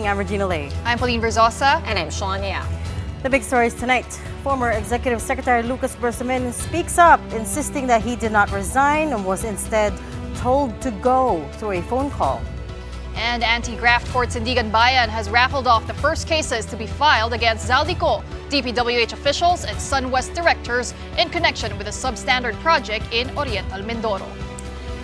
morning, I'm Regina Lay. I'm Pauline Verzosa. And I'm Sean Yao. The big stories tonight. Former Executive Secretary Lucas Bersamin speaks up, insisting that he did not resign and was instead told to go through a phone call. And Anti-Graft Court Sandigan Bayan has raffled off the first cases to be filed against Zaldico, DPWH officials, and SunWest directors in connection with the substandard project in Oriental Mindoro.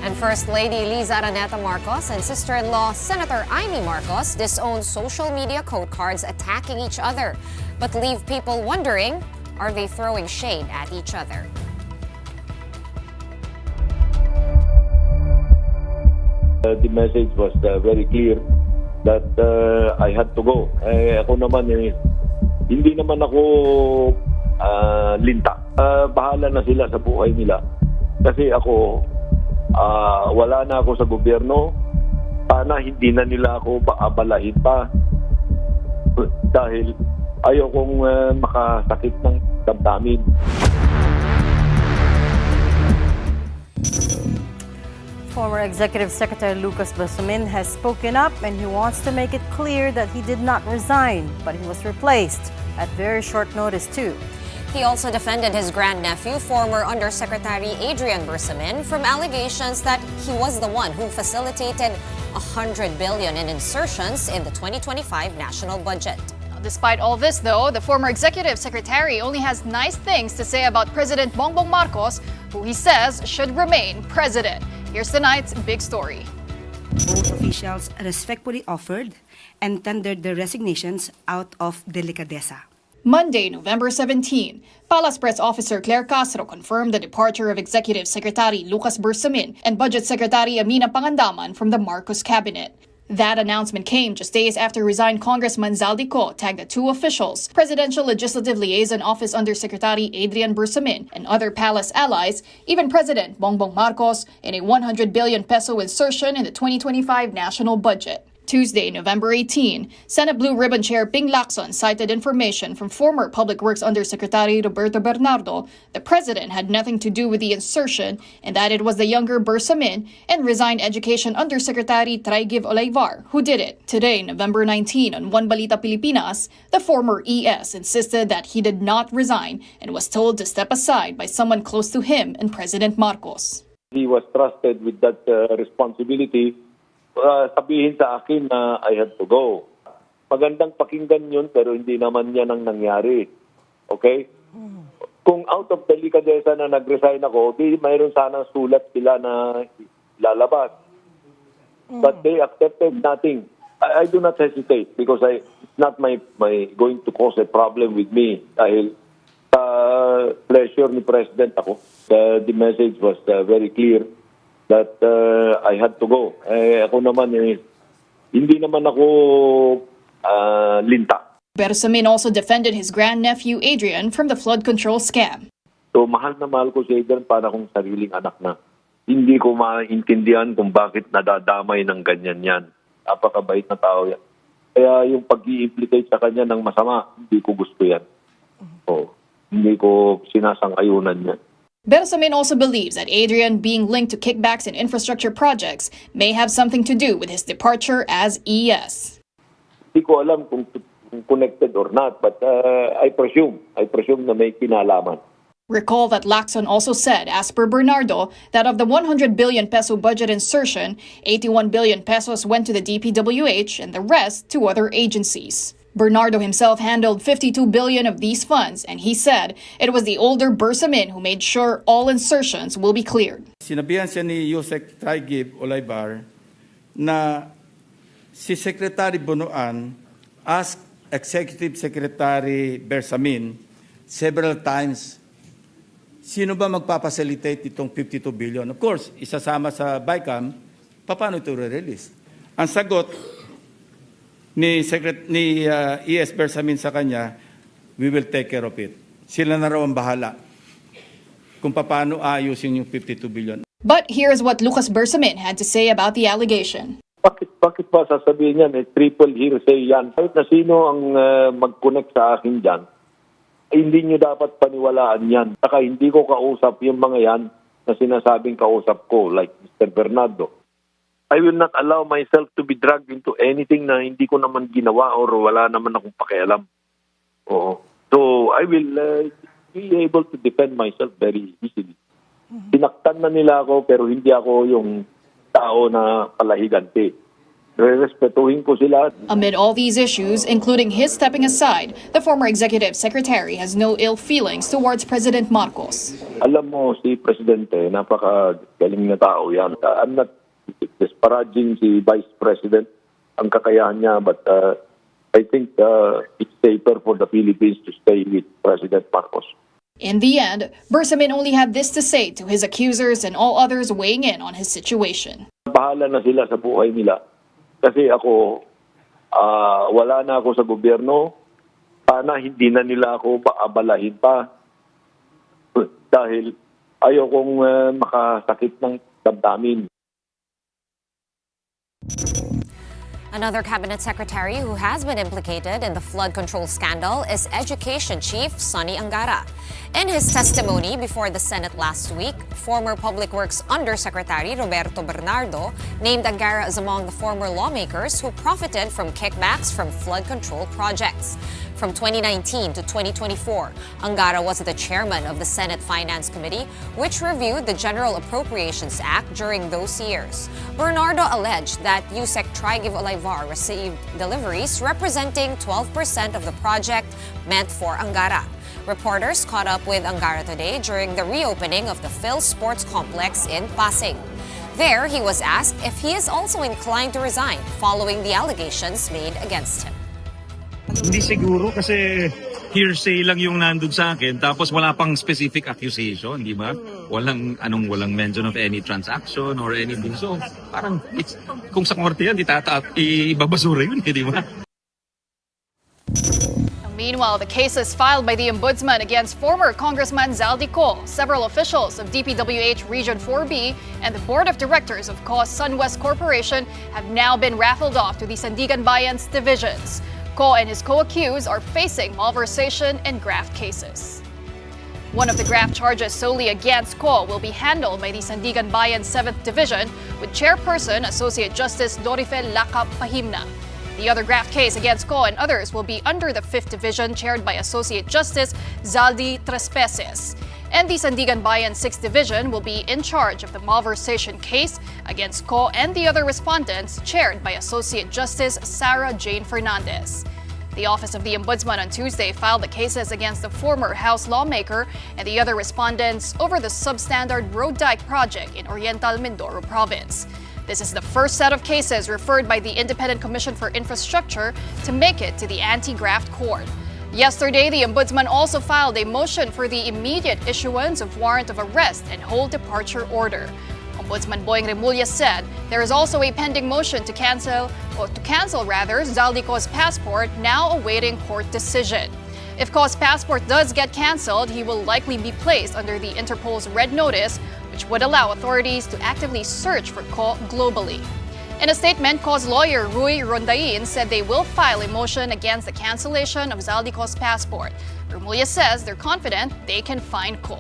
And First Lady Liza Araneta Marcos and sister-in-law Senator Amy Marcos disown social media code cards attacking each other, but leave people wondering, are they throwing shade at each other? The message was very clear that I had to go. Ako naman hindi naman ako linta. Bahala na sila sa buhay nila. Kasi ako, wala na ako sa gobyerno. Sana hindi na nila ako paabalahin pa. Dahil ayaw kong makasakit ng damdamin. Former Executive Secretary Lucas Bersamin has spoken up and he wants to make it clear that he did not resign, but he was replaced at very short notice too. He also defended his grandnephew, former Undersecretary Adrian Bersamin, from allegations that he was the one who facilitated $100 billion in insertions in the 2025 national budget. Despite all this, though, the former executive secretary only has nice things to say about President Bongbong Marcos, who he says should remain president. Here's tonight's big story. Both officials respectfully offered and tendered their resignations out of delicadeza. Monday, November 17, Palace Press Officer Claire Castro confirmed the departure of Executive Secretary Lucas Bersamin and Budget Secretary Amina Pangandaman from the Marcos cabinet. That announcement came just days after resigned Congressman Zaldico tagged the two officials, Presidential Legislative Liaison Office Undersecretary Adrian Bersamin and other palace allies, even President Bongbong Marcos, in a 100 billion peso insertion in the 2025 national budget. Tuesday, November 18, Senate Blue Ribbon Chair Ping Lacson cited information from former Public Works Undersecretary Roberto Bernardo. The president had nothing to do with the insertion and that it was the younger Bersamin and resigned Education Undersecretary Traiguiv Olaivar who did it. Today, November 19, on One Balita Pilipinas, the former ES insisted that he did not resign and was told to step aside by someone close to him and President Marcos. He was trusted with that responsibility. Sabihin sa akin na I had to go. Magandang pakinggan yun pero hindi naman yan ang nangyari. Okay? Kung out of delicadeza na nag-resign ako, di mayroon sanang sulat sila na lalabas. But they accepted nothing. I do not hesitate because it's not my going to cause a problem with me dahil pleasure ni President ako. The message was very clear that I had to go. Ako naman, hindi naman ako linta. Bersamin also defended his grandnephew Adrian from the flood control scam. So mahal na mahal ko si Adrian para kong sariling anak na. Hindi ko maintindihan kung bakit nadadamay ng ganyan yan. Napakabait na tao yan. Kaya yung pag-i-implicate sa kanya ng masama, hindi ko gusto yan. So, hindi ko sinasang-ayunan yan. Bersamin also believes that Adrian being linked to kickbacks in infrastructure projects may have something to do with his departure as ES. Hindi ko alam kung connected or not, but I presume na may kinalaman. Recall that Lacson also said, as per Bernardo, that of the 100 billion peso budget insertion, 81 billion pesos went to the DPWH and the rest to other agencies. Bernardo himself handled 52 billion of these funds, and he said it was the older Bersamin who made sure all insertions will be cleared. Sinabihan siya ni Yusek Traiguiv Olaivar na si Secretary Bunuan asked Executive Secretary Bersamin several times, sino ba magpapacilitate itong 52 billion? Of course, isasama sa BICAM, paano ito re-release? Ang sagot ni ES Bersamin sa kanya, we will take care of it. Sila na raw ang bahala kung paano ayusin yung 52 billion. But here's what Lucas Bersamin had to say about the allegation. Bakit ba sasabihin yan? Triple hearsay yan. Kahit na sino ang mag-connect sa akin dyan, hindi nyo dapat paniwalaan yan. Saka hindi ko kausap yung mga yan na sinasabing kausap ko, like Mr. Bernardo. I will not allow myself to be dragged into anything na hindi ko naman ginawa or wala naman akong pakialam. Oo. So, I will be able to defend myself very easily. Sinaktan na nila ako pero hindi ako yung tao na palahiganti. Respetuhin ko sila. Amid all these issues, including his stepping aside, the former executive secretary has no ill feelings towards President Marcos. Alam mo, si Presidente, napaka-galing na tao yan. I'm not disparaging si Vice President, ang kakayahan niya, but I think it's safer for the Philippines to stay with President Marcos. In the end, Bersamin only had this to say to his accusers and all others weighing in on his situation. Bahala na sila sa buhay nila. Kasi ako, wala na ako sa gobyerno. Sana hindi na nila ako paabalahin pa. Dahil ayaw kong makasakit ng damdamin. Another cabinet secretary who has been implicated in the flood control scandal is Education Chief Sonny Angara. In his testimony before the Senate last week, former Public Works Undersecretary Roberto Bernardo named Angara as among the former lawmakers who profited from kickbacks from flood control projects. From 2019 to 2024, Angara was the chairman of the Senate Finance Committee, which reviewed the General Appropriations Act during those years. Bernardo alleged that USEC Trigiv Olivar received deliveries representing 12% of the project meant for Angara. Reporters caught up with Angara today during the reopening of the Phil Sports Complex in Pasig. There, he was asked if he is also inclined to resign following the allegations made against him. Hindi siguro kasi hearsay lang yung nandun sa akin tapos wala pang specific accusation, di ba? Walang mention of any transaction or anything. So, parang kung sa korte yan, ibabasura yun, di ba? Meanwhile, the cases filed by the Ombudsman against former Congressman Zaldi Co, several officials of DPWH Region 4B, and the Board of Directors of Co Sunwest Corporation have now been raffled off to the Sandigan Bayan's divisions. Co and his co-accused are facing malversation and graft cases. One of the graft charges solely against Co will be handled by the Sandigan Bayan 7th Division with Chairperson Associate Justice Dorifel Lacap Pahimna. The other graft case against Co and others will be under the 5th Division chaired by Associate Justice Zaldi Trespeses. And the Sandigan Bayan 6th Division will be in charge of the malversation case against Co and the other respondents chaired by Associate Justice Sarah Jane Fernandez. The Office of the Ombudsman on Tuesday filed the cases against the former House lawmaker and the other respondents over the substandard road dike project in Oriental Mindoro Province. This is the first set of cases referred by the Independent Commission for Infrastructure to make it to the anti-graft court. Yesterday, the Ombudsman also filed a motion for the immediate issuance of warrant of arrest and whole departure order. Ombudsman Boying Remulla said there is also a pending motion to cancel Zaldi Co's passport, now awaiting court decision. If Co's passport does get canceled, he will likely be placed under the Interpol's red notice, which would allow authorities to actively search for Co globally. In a statement, Co's lawyer Rui Rondain said they will file a motion against the cancellation of Zaldi Co's passport. Remulla says they're confident they can find Co.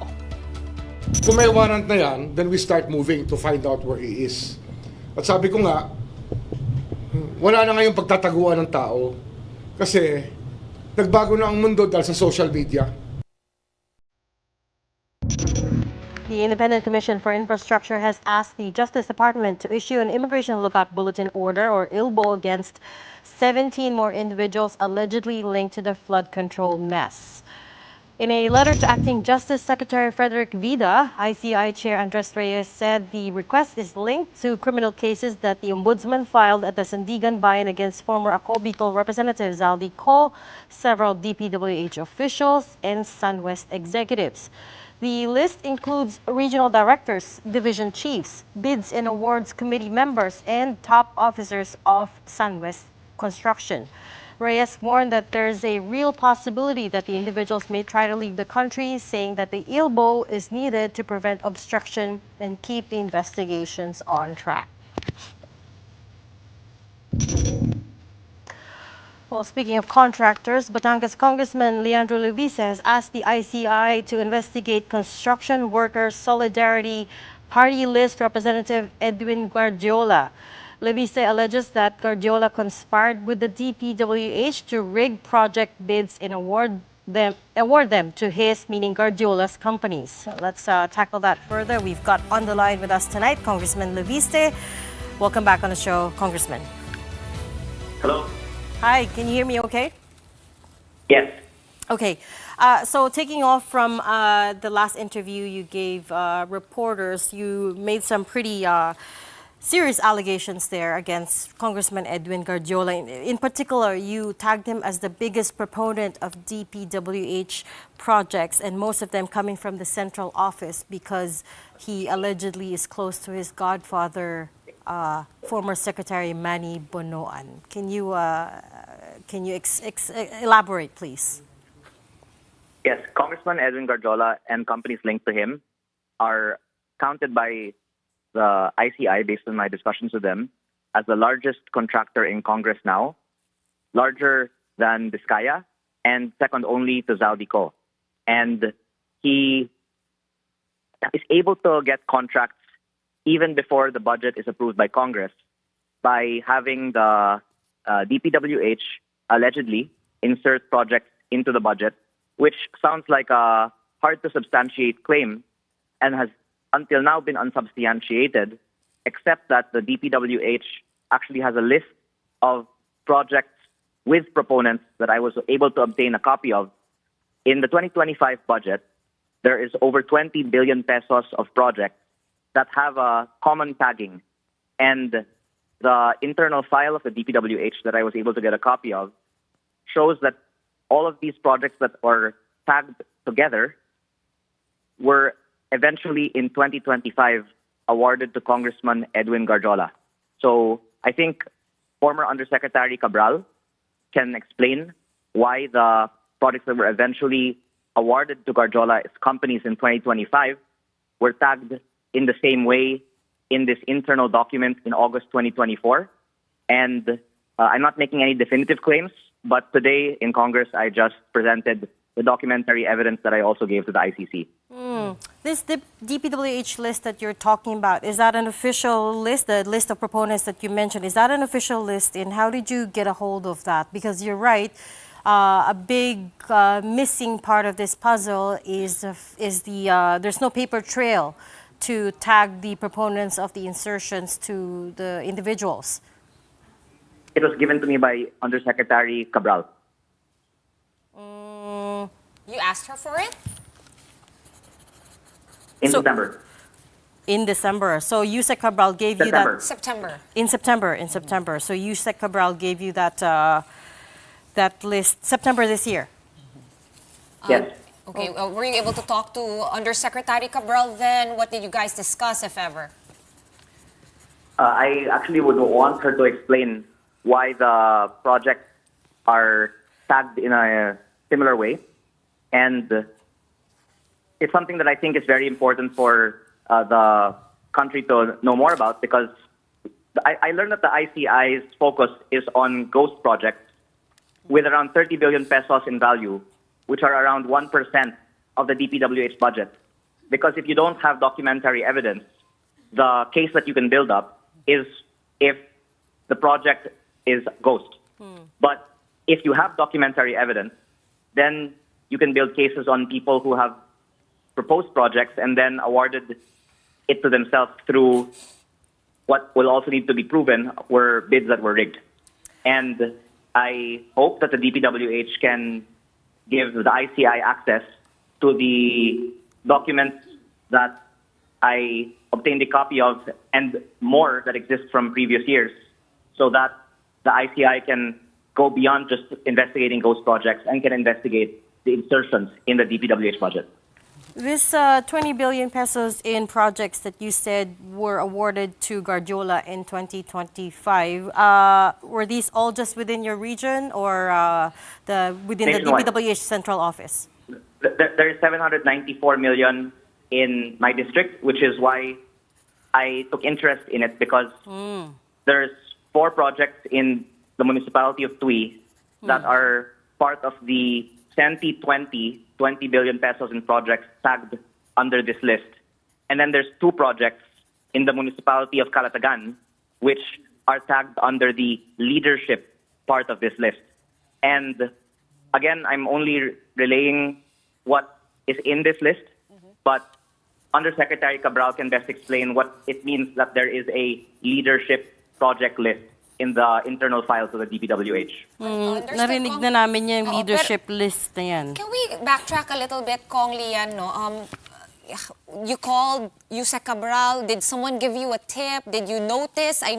Kung may warrant na yan, then we start moving to find out where he is. At sabi ko nga, wala na ngayong pagtataguan ng tao kasi nagbago na ang mundo dahil sa social media. The Independent Commission for Infrastructure has asked the Justice Department to issue an Immigration Lookout Bulletin Order, or ILBO, against 17 more individuals allegedly linked to the flood control mess. In a letter to Acting Justice Secretary Frederick Vida, ICI Chair Andres Reyes said the request is linked to criminal cases that the Ombudsman filed at the Sandigan Bayan against former Ako Bicol Representative Zaldi Co, several DPWH officials, and SunWest executives. The list includes regional directors, division chiefs, bids and awards committee members, and top officers of SunWest Construction. Reyes warned that there's a real possibility that the individuals may try to leave the country, saying that the ILBO is needed to prevent obstruction and keep the investigations on track. Well, speaking of contractors, Batangas Congressman Leandro Levice has asked the ICI to investigate construction workers' solidarity Party List Representative Edwin Guardiola. Leviste alleges that Guardiola conspired with the DPWH to rig project bids and award them to his, meaning Guardiola's, companies. So let's tackle that further. We've got on the line with us tonight Congressman Leviste. Welcome back on the show, Congressman. Hello? Hi, can you hear me okay? Yes. Okay, so taking off from the last interview you gave reporters, you made some pretty serious allegations there against Congressman Edwin Guardiola. In particular, you tagged him as the biggest proponent of DPWH projects, and most of them coming from the central office because he allegedly is close to his godfather, former Secretary Manny Bonoan. Can you elaborate, please? Yes, Congressman Edwin Guardiola and companies linked to him are counted by the ICI, based on my discussions with them, as the largest contractor in Congress now, larger than Vizcaya, and second only to Zaldico. And he is able to get contracts even before the budget is approved by Congress by having the DPWH allegedly insert projects into the budget, which sounds like a hard to substantiate claim and has until now been unsubstantiated, except that the DPWH actually has a list of projects with proponents that I was able to obtain a copy of. In the 2025 budget, there is over 20 billion pesos of projects that have a common tagging. And the internal file of the DPWH that I was able to get a copy of shows that all of these projects that are tagged together were eventually in 2025 awarded to Congressman Edwin Guardiola. So I think former Undersecretary Cabral can explain why the projects that were eventually awarded to Guardiola's companies in 2025 were tagged in the same way in this internal document in August 2024. And I'm not making any definitive claims, but today in Congress, I just presented the documentary evidence that I also gave to the ICC. This DPWH list that you're talking about, is that an official list, the list of proponents that you mentioned, is that an official list, and how did you get a hold of that? Because you're right, a big missing part of this puzzle is there's no paper trail to tag the proponents of the insertions to the individuals. It was given to me by Undersecretary Cabral. You asked her for it? In So- September. In December. So Yusek Cabral gave you September. that September. in September. So Yusek Cabral gave you that that list September this year. Yes. Okay, were you able to talk to Undersecretary Cabral then? What did you guys discuss, if ever? I actually would want her to explain why the projects are tagged in a similar way. And it's something that I think is very important for the country to know more about, because I learned that the ICI's focus is on ghost projects with around 30 billion pesos in value, which are around 1% of the DPWH budget. Because if you don't have documentary evidence, the case that you can build up is if the project is ghost. But if you have documentary evidence, then you can build cases on people who have proposed projects and then awarded it to themselves through what will also need to be proven were bids that were rigged. And I hope that the DPWH can give the ICI access to the documents that I obtained a copy of and more that exist from previous years, so that the ICI can go beyond just investigating ghost projects and can investigate the insertions in the DPWH budget. This 20 billion pesos in projects that you said were awarded to Guardiola in 2025, were these all just within your region or within Nationwide. the DPWH central office? There is 794 million in my district, which is why I took interest in it, because there's 4 projects in the municipality of Tui that are part of the CENTI 20 billion pesos in projects tagged under this list. And then there's 2 projects in the municipality of Calatagan, which are tagged under the leadership part of this list. And again, I'm only relaying what is in this list, but Undersecretary Cabral can best explain what it means that there is a leadership project list in the internal files of the DPWH. Understood, Narinig Kong. na namin yung Oo, leadership list na yan. Can we backtrack a little bit, Kong Lian? No? You called Yusek Cabral. Did someone give you a tip? Did you notice? I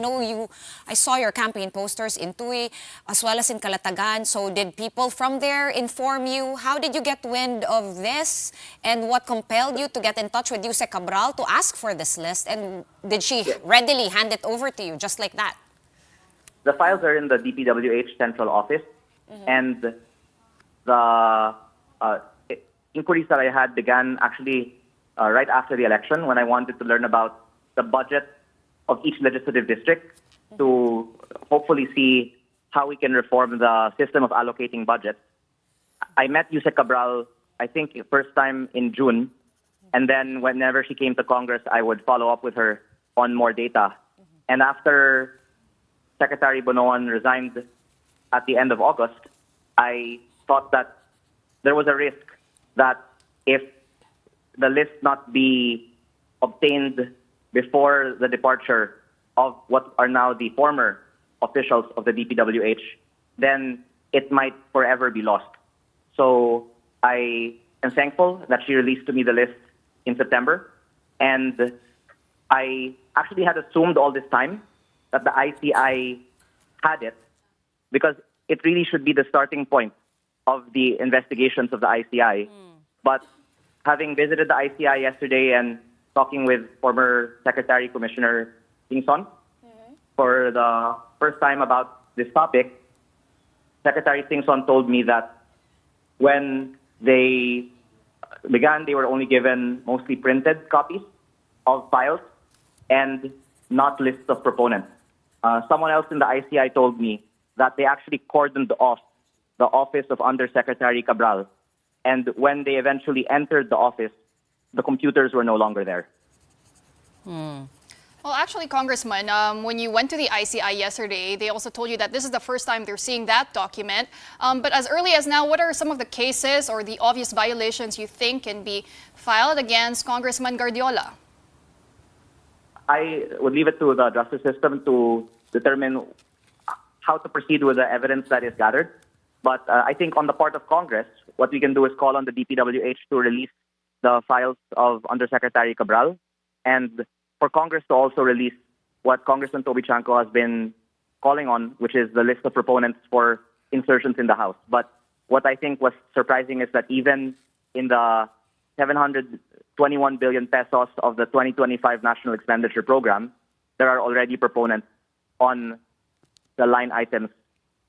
saw your campaign posters in Tui as well as in Calatagan. So did people from there inform you? How did you get wind of this? And what compelled you to get in touch with Yusek Cabral to ask for this list? And did she readily hand it over to you just like that? The files are in the DPWH central office, and the inquiries that I had began actually right after the election, when I wanted to learn about the budget of each legislative district to hopefully see how we can reform the system of allocating budgets. I met Yusek Cabral, I think, first time in June, and then whenever she came to Congress, I would follow up with her on more data. And after Secretary Bonoan resigned at the end of August, I thought that there was a risk that if the list not be obtained before the departure of what are now the former officials of the DPWH, then it might forever be lost. So I am thankful that she released to me the list in September. And I actually had assumed all this time that the ICI had it, because it really should be the starting point of the investigations of the ICI. But having visited the ICI yesterday and talking with former Secretary Commissioner Singson for the first time about this topic, Secretary Singson told me that when they began, they were only given mostly printed copies of files and not lists of proponents. Someone else in the ICI told me that they actually cordoned off the office of Undersecretary Cabral. And when they eventually entered the office, the computers were no longer there. Well, actually, Congressman, when you went to the ICI yesterday, they also told you that this is the first time they're seeing that document. But as early as now, what are some of the cases or the obvious violations you think can be filed against Congressman Guardiola? I would leave it to the justice system to determine how to proceed with the evidence that is gathered. But I think on the part of Congress, what we can do is call on the DPWH to release the files of Undersecretary Cabral, and for Congress to also release what Congressman Toby Chanco has been calling on, which is the list of proponents for insertions in the House. But what I think was surprising is that even in the 721 billion pesos of the 2025 National Expenditure Program, there are already proponents on the line items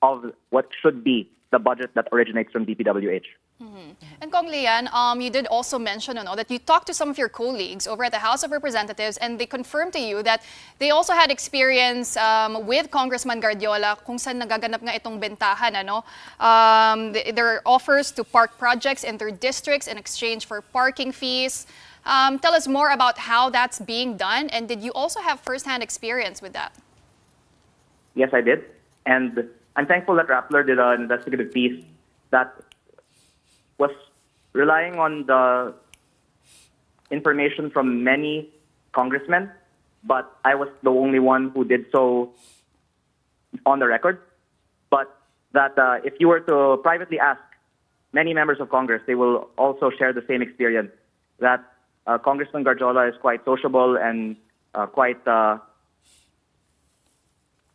of what should be the budget that originates from DPWH. And Kong Lian, you did also mention that you talked to some of your colleagues over at the House of Representatives, and they confirmed to you that they also had experience with Congressman Guardiola kung saan nagaganap nga itong bentahan. There are offers to park projects in their districts in exchange for parking fees. Tell us more about how that's being done, and did you also have first-hand experience with that? Yes, I did. And I'm thankful that Rappler did an investigative piece that was relying on the information from many congressmen, but I was the only one who did so on the record. But that if you were to privately ask many members of Congress, they will also share the same experience, that Congressman Guardiola is quite sociable and quite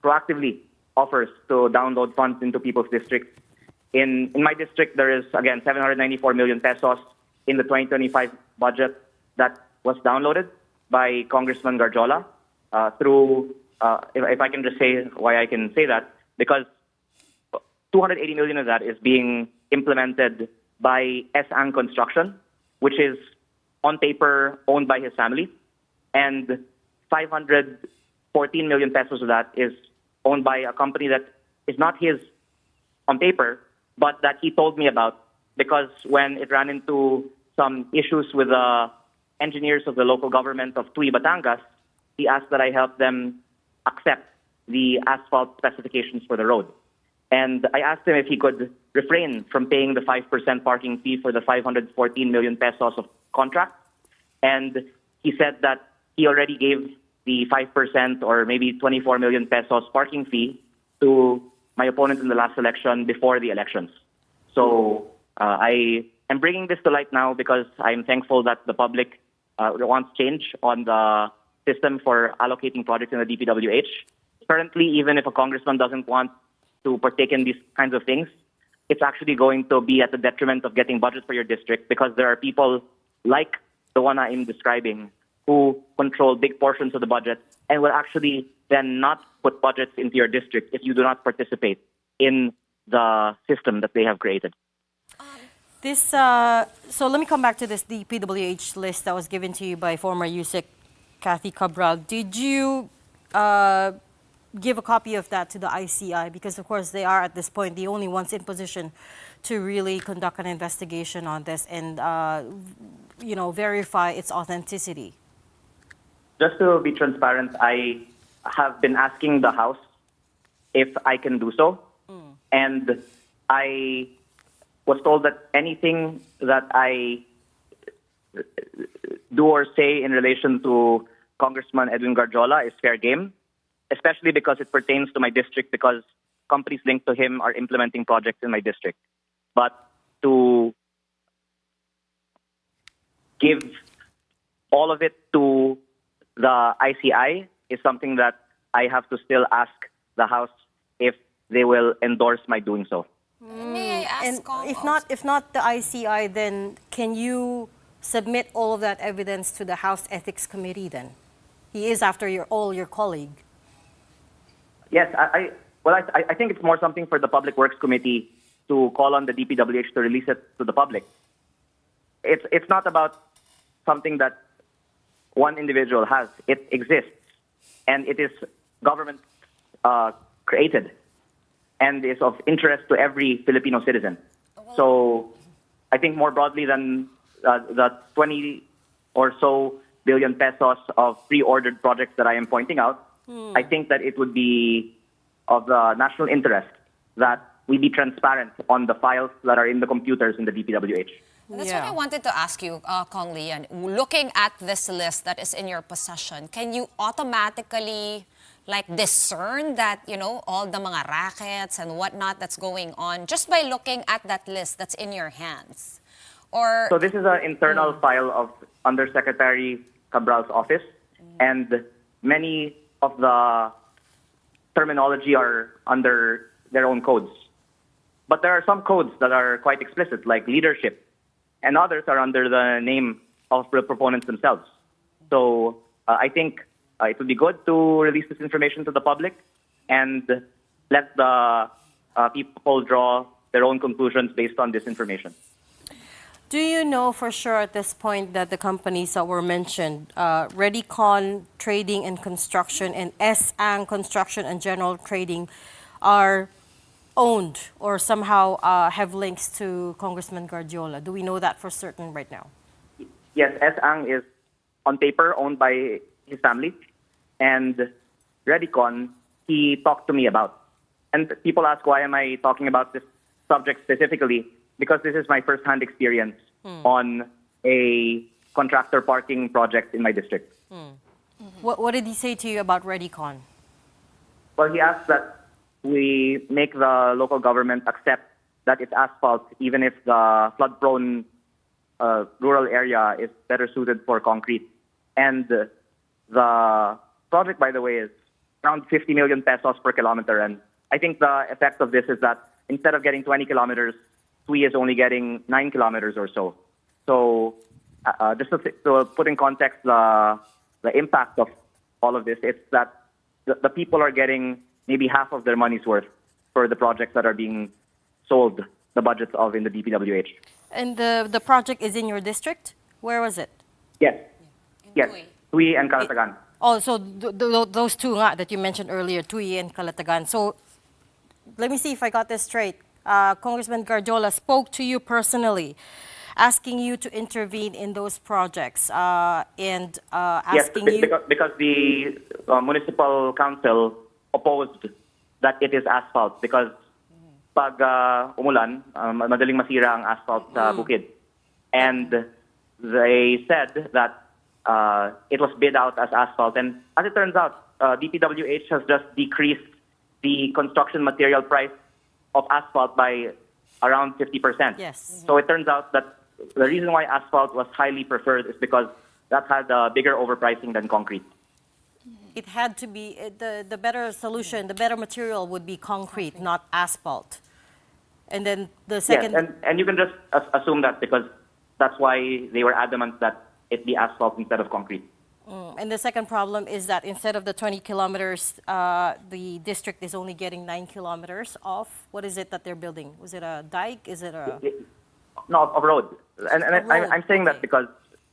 proactively offers to download funds into people's districts. In my district, there is, again, 794 million pesos in the 2025 budget that was downloaded by Congressman Guardiola through, if I can just say why I can say that, because 280 million of that is being implemented by S.Ang Construction, which is on paper owned by his family, and 514 million pesos of that is owned by a company that is not his on paper, but that he told me about, because when it ran into some issues with the engineers of the local government of Tui, Batangas, he asked that I help them accept the asphalt specifications for the road. And I asked him if he could refrain from paying the 5% parking fee for the 514 million pesos of contract. And he said that he already gave the 5% or maybe 24 million pesos parking fee to my opponent in the last election before the elections. So I am bringing this to light now because I'm thankful that the public wants change on the system for allocating projects in the DPWH. Currently, even if a congressman doesn't want to partake in these kinds of things, it's actually going to be at the detriment of getting budget for your district because there are people like the one I'm describing who control big portions of the budget and will actually then not put budgets into your district if you do not participate in the system that they have created. This, so let me come back to this DPWH list that was given to you by former USIC Kathy Cabral. Did you give a copy of that to the ICI? Because, of course, they are at this point the only ones in position to really conduct an investigation on this and, verify its authenticity. Just to be transparent, I have been asking the House if I can do so. And I was told that anything that I do or say in relation to Congressman Edwin Garjola is fair game, especially because it pertains to my district because companies linked to him are implementing projects in my district. But to give all of it to the ICI is something that I have to still ask the House if they will endorse my doing so. May I ask, And Kong, if not the ICI, then can you submit all of that evidence to the House Ethics Committee then? He is after all your colleague. Yes, I think it's more something for the Public Works Committee to call on the DPWH to release it to the public. It's not about something that one individual has. It exists, and it is government created, and is of interest to every Filipino citizen. So, I think more broadly than the 20 or so billion pesos of pre-ordered projects that I am pointing out, I think that it would be of the national interest that we be transparent on the files that are in the computers in the DPWH. That's what I wanted to ask you, Kong Lian. Looking at this list that is in your possession, can you automatically discern that, all the mga rackets and whatnot that's going on just by looking at that list that's in your hands? Or So this is an internal file of Undersecretary Cabral's office, and many of the terminology are under their own codes. But there are some codes that are quite explicit, like leadership, and others are under the name of the proponents themselves. So I think it would be good to release this information to the public and let the people draw their own conclusions based on this information. Do you know for sure at this point that the companies that were mentioned, Redicon Trading and Construction and S-Ang Construction and General Trading, are owned or somehow have links to Congressman Guardiola? Do we know that for certain right now? Yes, S-Ang is on paper owned by his family, and Redicon he talked to me about. And people ask why am I talking about this subject specifically? Because this is my first-hand experience on a contractor parking project in my district. What did he say to you about Redicon? Well, he asked that we make the local government accept that it's asphalt, even if the flood-prone rural area is better suited for concrete. And the project, by the way, is around 50 million pesos per kilometer. And I think the effect of this is that instead of getting 20 kilometers, TUI is only getting 9 kilometers or so. So just to put in context the impact of all of this, it's that the people are getting maybe half of their money's worth for the projects that are being sold the budgets of in the DPWH. And the project is in your district? Where was it? Yes. Yes. Tui. TUI and Calatagan. Oh, so those two that you mentioned earlier, Tui and Calatagan. So let me see if I got this straight. Congressman Guardiola spoke to you personally asking you to intervene in those projects and Yes, asking you. because the municipal council opposed that it is asphalt because pag umulan, madaling masira ang asphalt sa bukid. And they said that it was bid out as asphalt. And as it turns out, DPWH has just decreased the construction material price of asphalt by around 50%. Yes. So it turns out that the reason why asphalt was highly preferred is because that had a bigger overpricing than concrete. It had to be the better solution, the better material would be concrete, not asphalt. And then the second. Yes, and you can just assume that because that's why they were adamant that it be asphalt instead of concrete. And the second problem is that instead of the 20 kilometers, the district is only getting 9 kilometers off. What is it that they're building? Was it a dike? Is it a? No, of road. And A road, I'm saying that okay. because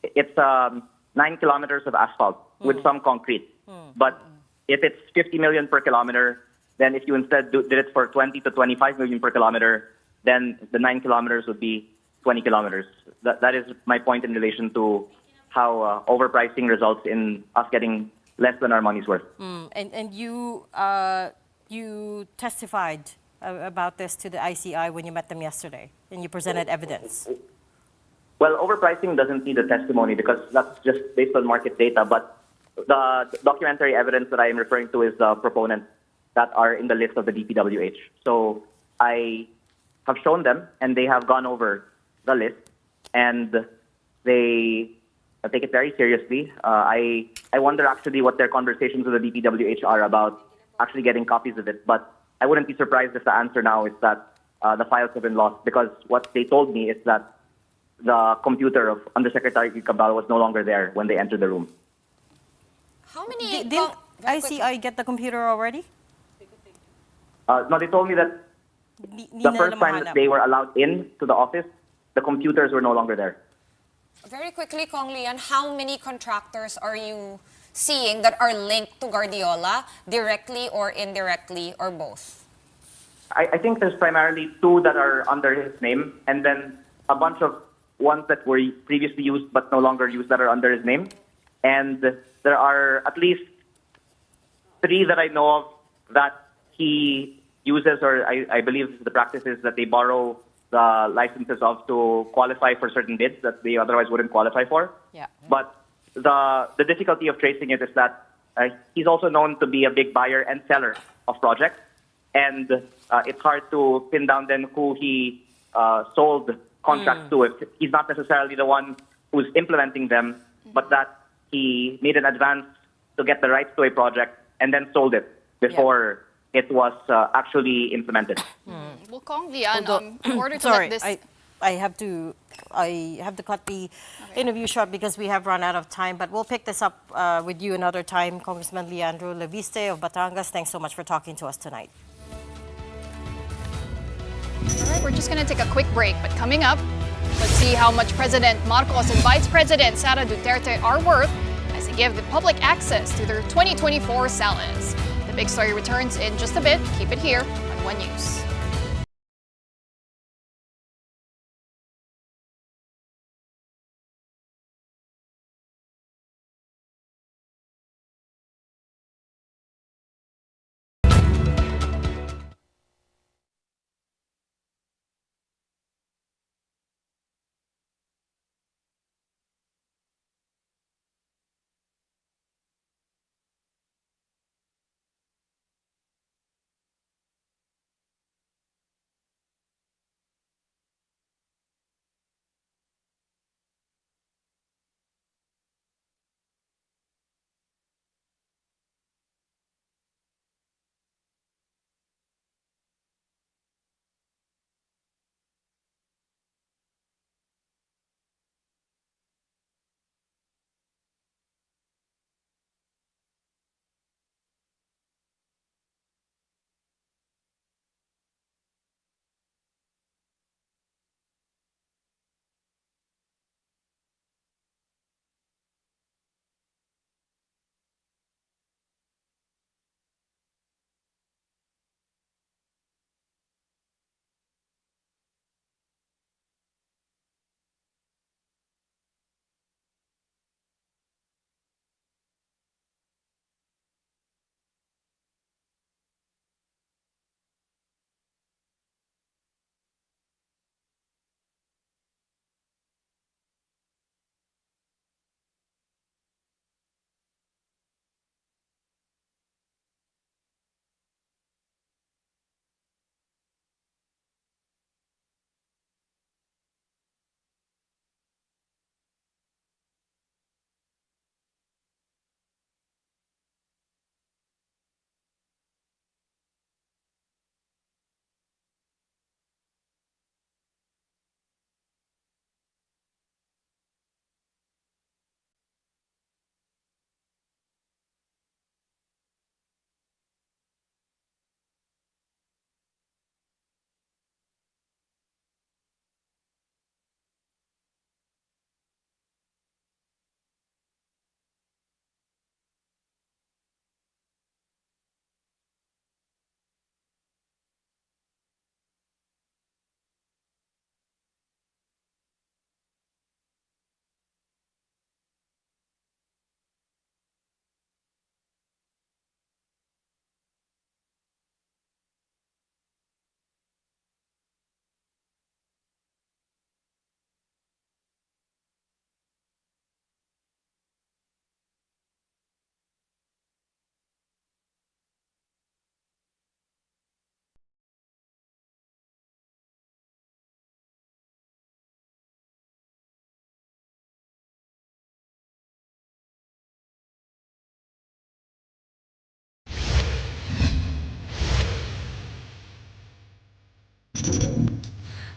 it's 9 kilometers of asphalt with some concrete. But if it's 50 million per kilometer, then if you instead did it for 20 to 25 million per kilometer, then the 9 kilometers would be 20 kilometers. That is my point in relation to how overpricing results in us getting less than our money's worth. And you you testified about this to the ICI when you met them yesterday, and you presented evidence. Well, overpricing doesn't need a testimony because that's just based on market data. But the documentary evidence that I am referring to is the proponents that are in the list of the DPWH. So I have shown them, and they have gone over the list, and they take it very seriously. I wonder actually what their conversations with the DPWH are about actually getting copies of it. But I wouldn't be surprised if the answer now is that the files have been lost because what they told me is that the computer of Undersecretary Cabal was no longer there when they entered the room. How many? Didn't Very quickly. ICI get the computer already? No, they told me that Di the na first time namahanap. that they were allowed in to the office, the computers were no longer there. Very quickly, Kong Lian, how many contractors are you seeing that are linked to Guardiola, directly or indirectly, or both? I think there's primarily 2 that are under his name, and then a bunch of ones that were previously used but no longer used that are under his name. And there are at least 3 that I know of that he uses, or I believe the practice is that they borrow the licenses of to qualify for certain bids that they otherwise wouldn't qualify for. Yeah. But the difficulty of tracing it is that he's also known to be a big buyer and seller of projects. And it's hard to pin down then who he sold contracts to. If he's not necessarily the one who's implementing them, but that he made an advance to get the rights to a project and then sold it before it was actually implemented. Well, Kong Lian, in order to Sorry, let this... I have to cut the interview short because we have run out of time. But we'll pick this up with you another time, Congressman Leandro Leviste of Batangas. Thanks so much for talking to us tonight. All right, we're just going to take a quick break, but coming up, let's see how much President Marcos and Vice President Sara Duterte are worth as they give the public access to their 2024 salaries. The big story returns in just a bit. Keep it here on One News.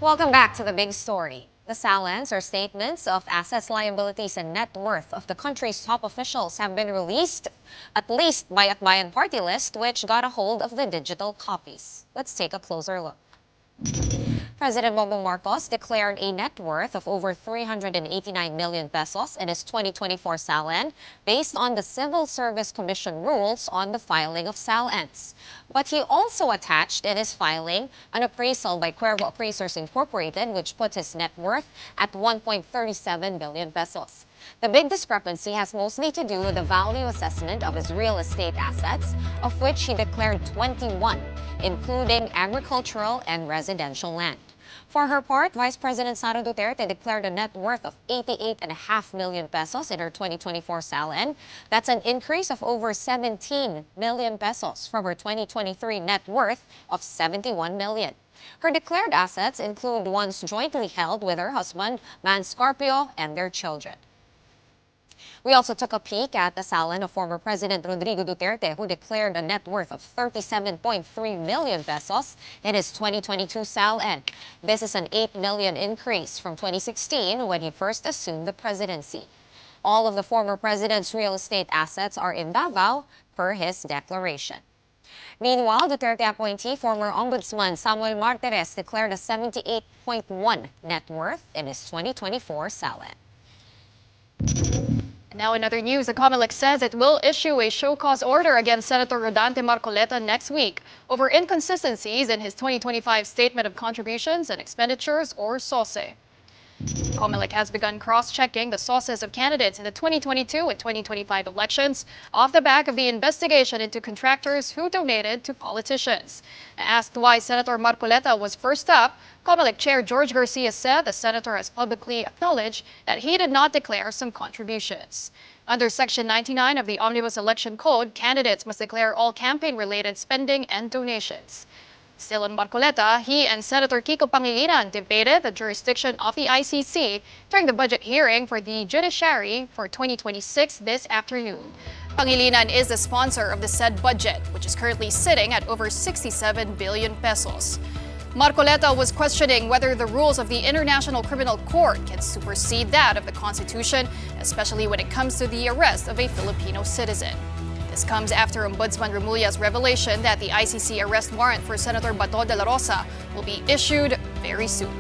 Welcome back to the big story. The SALANs, or statements of assets, liabilities, and net worth of the country's top officials, have been released, at least by Atbayan Party List, which got a hold of the digital copies. Let's take a closer look. President Bongbong Marcos declared a net worth of over 389 million pesos in his 2024 SALN based on the Civil Service Commission rules on the filing of SALNs. But he also attached in his filing an appraisal by Cuervo Appraisers Incorporated, which puts his net worth at 1.37 billion pesos. The big discrepancy has mostly to do with the value assessment of his real estate assets, of which he declared 21, including agricultural and residential land. For her part, Vice President Sara Duterte declared a net worth of 88.5 million pesos in her 2024 SALN. That's an increase of over 17 million pesos from her 2023 net worth of 71 million. Her declared assets include ones jointly held with her husband, Man Scorpio, and their children. We also took a peek at the SALN of former President Rodrigo Duterte, who declared a net worth of 37.3 million pesos in his 2022 SALN. This is an 8 million increase from 2016 when he first assumed the presidency. All of the former president's real estate assets are in Davao per his declaration. Meanwhile, Duterte appointee, former Ombudsman Samuel Martires, declared a 78.1 net worth in his 2024 SALN. Now in other news, the COMELEC says it will issue a show cause order against Senator Rodante Marcoleta next week over inconsistencies in his 2025 Statement of Contributions and Expenditures, or SOSE. COMELEC has begun cross-checking the sources of candidates in the 2022 and 2025 elections off the back of the investigation into contractors who donated to politicians. Asked why Senator Marcoleta was first up, COMELEC Chair George Garcia said the senator has publicly acknowledged that he did not declare some contributions. Under Section 99 of the Omnibus Election Code, candidates must declare all campaign-related spending and donations. Still on Marcoleta, he and Senator Kiko Pangilinan debated the jurisdiction of the ICC during the budget hearing for the judiciary for 2026 this afternoon. Pangilinan is the sponsor of the said budget, which is currently sitting at over 67 billion pesos. Marcoleta was questioning whether the rules of the International Criminal Court can supersede that of the Constitution, especially when it comes to the arrest of a Filipino citizen. This comes after Ombudsman Remulla's revelation that the ICC arrest warrant for Senator Bato de la Rosa will be issued very soon.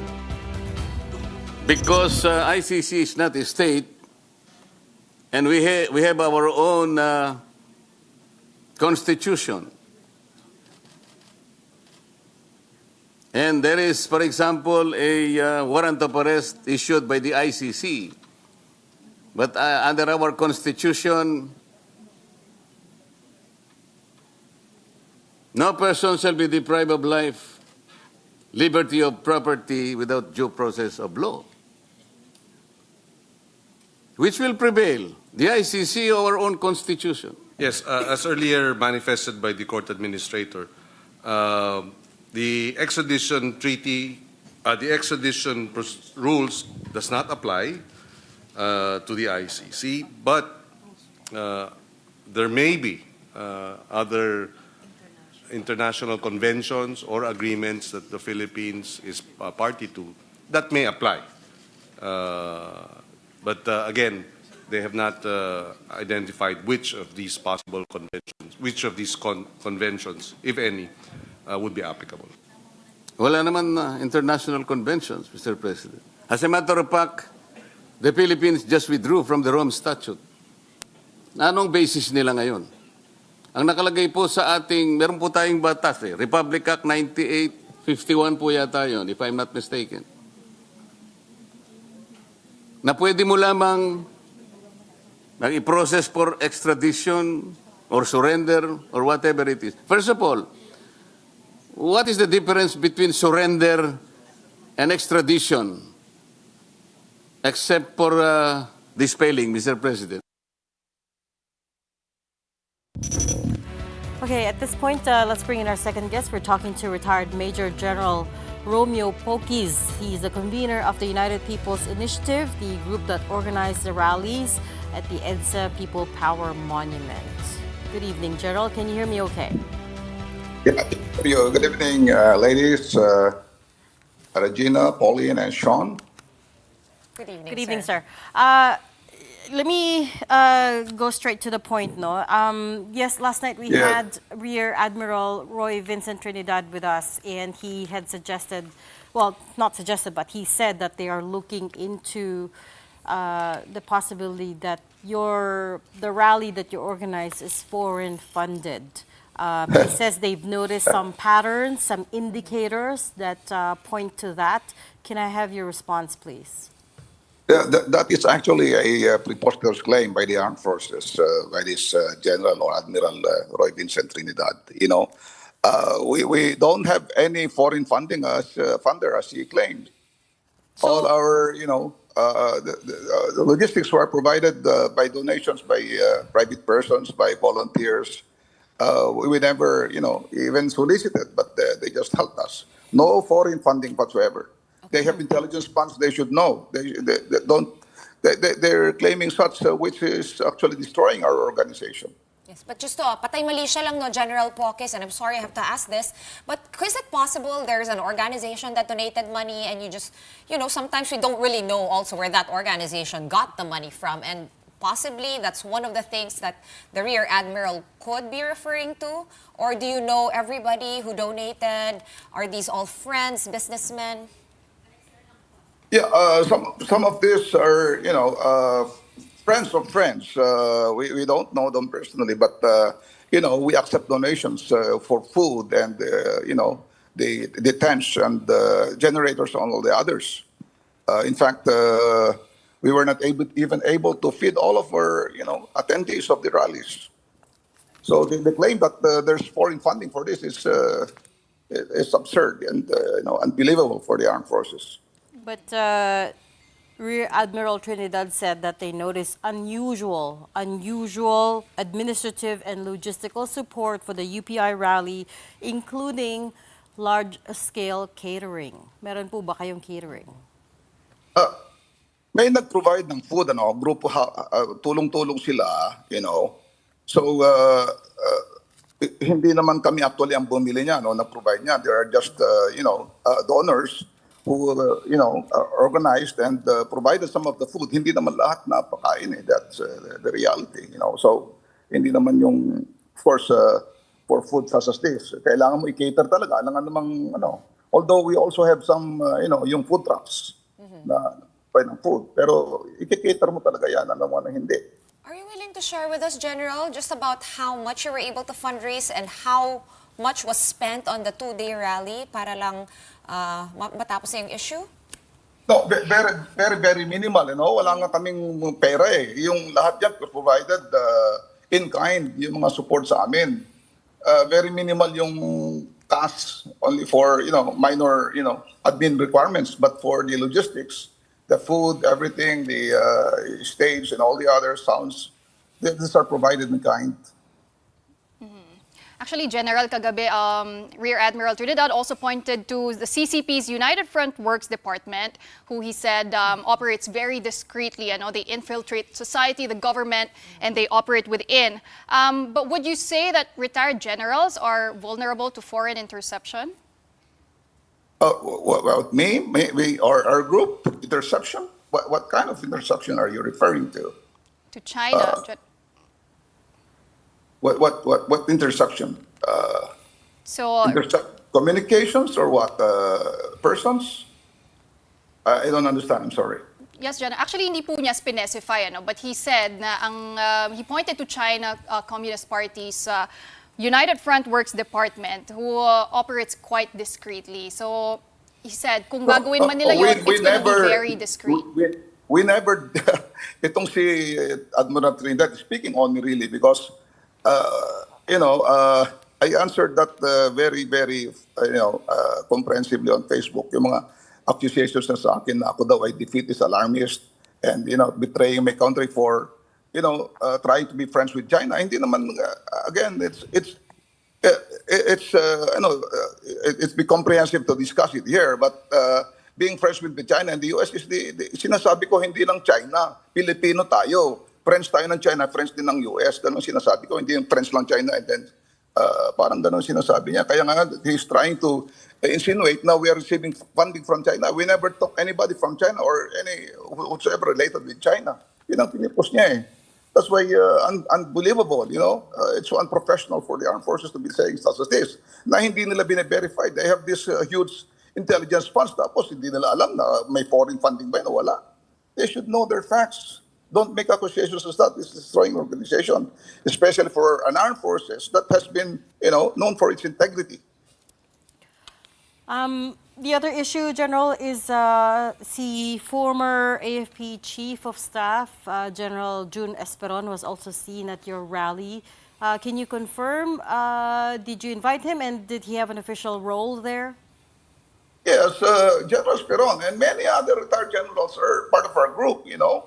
Because ICC is not a state, and we have our own constitution. And there is, for example, a warrant of arrest issued by the ICC. But under our constitution, no person shall be deprived of life, liberty of property without due process of law. Which will prevail, the ICC or our own constitution? Yes, as earlier manifested by the court administrator, the extradition treaty, the extradition rules does not apply to the ICC, but there may be other international conventions or agreements that the Philippines is party to that may apply. But again, they have not identified which of these possible conventions, which of these conventions, if any, would be applicable. Wala naman international conventions, Mr. President. As a matter of fact, the Philippines just withdrew from the Rome Statute. Anong basis nila ngayon? Ang nakalagay po sa ating, meron po tayong batas Republic Act 9851 po yata yun, if I'm not mistaken. Na pwede mo lamang i-process for extradition or surrender or whatever it is. First of all, what is the difference between surrender and extradition? Except for the spelling, Mr. President. Okay, at this point, let's bring in our second guest. We're talking to retired Major General Romeo Poquis. He's the convener of the United People's Initiative, the group that organized the rallies at the EDSA People Power Monument. Good evening, General. Can you hear me okay? Yeah, good evening, ladies. Regina, Pauline, and Sean. Good evening, Good evening, sir. sir. Let me go straight to the point, no? Yes, last night we Yeah. had Rear Admiral Roy Vincent Trinidad with us, and he had suggested, well, not suggested, but he said that they are looking into the possibility that the rally that you organize is foreign funded. He says they've noticed some patterns, some indicators that point to that. Can I have your response, please? Yeah, that is actually a preposterous claim by the armed forces, by this General or Admiral Roy Vincent Trinidad. We don't have any foreign funding as funder, as he claimed. All So, our, the logistics were provided by donations by private persons, by volunteers. We never, even solicited, but they just helped us. No foreign funding whatsoever. They have intelligence funds. They should know. They don't. They're claiming such, which is actually destroying our organization. Yes, but just to, patay mali siya lang, no, General Pokis, and I'm sorry I have to ask this, but is it possible there's an organization that donated money and you just, sometimes we don't really know also where that organization got the money from, and possibly that's one of the things that the Rear Admiral could be referring to? Or do you know everybody who donated? Are these all friends, businessmen? Yeah, some of these are, friends of friends. We don't know them personally, but we accept donations for food and the tents and generators and all the others. In fact, we were not even able to feed all of our attendees of the rallies. So the claim that there's foreign funding for this is absurd and unbelievable for the armed forces. but Rear Admiral Trinidad said that they noticed unusual administrative and logistical support for the UPI rally, including large-scale catering. Meron po ba kayong catering? May nag-provide ng food, grupo, tulong-tulong sila, So, hindi naman kami actually ang bumili niya, nag-provide niya. There are just, donors who, organized and provided some of the food. Hindi naman lahat na pakain, eh. That's the reality, So, hindi naman yung, of course, for food such as this. Kailangan mo i-cater talaga. Alangan namang, although we also have some, yung food trucks na pwede ng food. Pero i-cater mo talaga yan. Alam mo na hindi. Are you willing to share with us, General, just about how much you were able to fundraise and how much was spent on the two-day rally para lang matapos na yung issue? No, very, very, very minimal. Wala nga kaming pera eh. Yung lahat yan provided in kind, yung mga support sa amin. Very minimal yung cash, only for, minor, admin requirements. But for the logistics, the food, everything, the stage and all the other sounds, these are provided in kind. Actually, General, kagabi, Rear Admiral Trinidad also pointed to the CCP's United Front Works Department, who he said operates very discreetly. They infiltrate society, the government, and they operate within. But would you say that retired generals are vulnerable to foreign interception? Me, our group, interception? What kind of interception are you referring to? To China. What interception? So Communications or what? Persons? I don't understand. I'm sorry. yes, John. Actually, hindi po niya specify, but he said na he pointed to China Communist Party's United Front Works Department, who operates quite discreetly. So he said, kung gagawin man nila yun, it's going to be very discreet. We never, itong si Admiral Trinidad is speaking on me really because, I answered that very, very, comprehensively on Facebook. Yung mga accusations na sa akin na ako daw ay defeatist, alarmist, and, betraying my country for, trying to be friends with China. Hindi naman, again, it's be comprehensive to discuss it here, but being friends with the China and the US is sinasabi ko hindi lang China, Pilipino tayo. Friends tayo ng China, friends din ng US. Ganun sinasabi ko, hindi yung friends lang China and then Parang ganun sinasabi niya. Kaya nga, he's trying to insinuate na we are receiving funding from China. We never took anybody from China or any whatsoever related with China. Yun ang pinipos niya eh. That's why unbelievable, you know. It's so unprofessional for the armed forces to be saying stuff as this. Na hindi nila bine-verify. They have this huge intelligence funds. Tapos hindi nila alam na may foreign funding ba yun o wala. They should know their facts. Don't make accusations as that. This is destroying organization, especially for an armed forces that has been, you know, known for its integrity. The other issue, General, is the former AFP Chief of Staff, General June Esperon, was also seen at your rally. Can you confirm, did you invite him and did he have an official role there? Yes, General Speron and many other retired generals are part of our group, you know.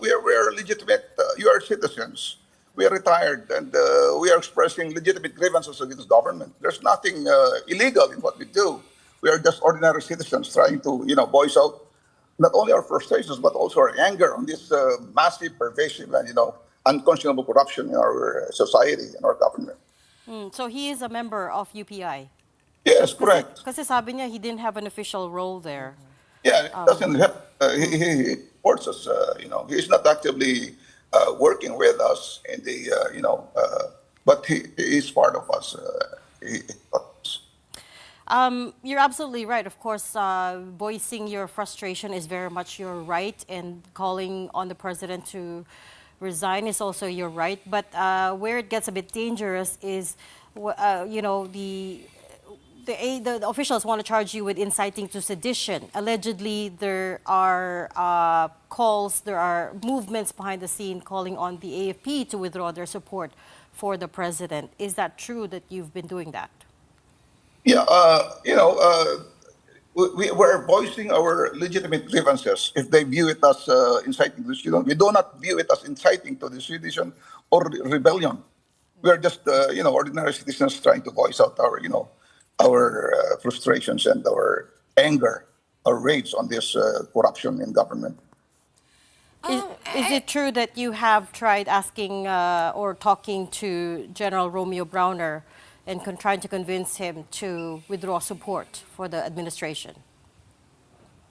We are legitimate U.S. citizens. We are retired and we are expressing legitimate grievances against government. There's nothing illegal in what we do. We are just ordinary citizens trying to, you know, voice out not only our frustrations but also our anger on this massive, pervasive and, you know, unconscionable corruption in our society and our government. So he is a member of UPI? Yes, correct. Kasi sabi niya he didn't have an official role there. Yeah, it doesn't have, he supports us, you know, he's not actively working with us in the, you know, but he is part of us. You're absolutely right. Of course, voicing your frustration is very much your right, and calling on the president to resign is also your right. But where it gets a bit dangerous is, you know, the officials want to charge you with inciting to sedition. Allegedly, there are calls, there are movements behind the scene calling on the AFP to withdraw their support for the president. Is that true that you've been doing that? Yeah, you know, we're voicing our legitimate grievances. If they view it as inciting to sedition, we do not view it as inciting to the sedition or rebellion. We're just, you know, ordinary citizens trying to voice out our, you know, our frustrations and our anger, our rage on this corruption in government. Is it true that you have tried asking or talking to General Romeo Browner and trying to convince him to withdraw support for the administration?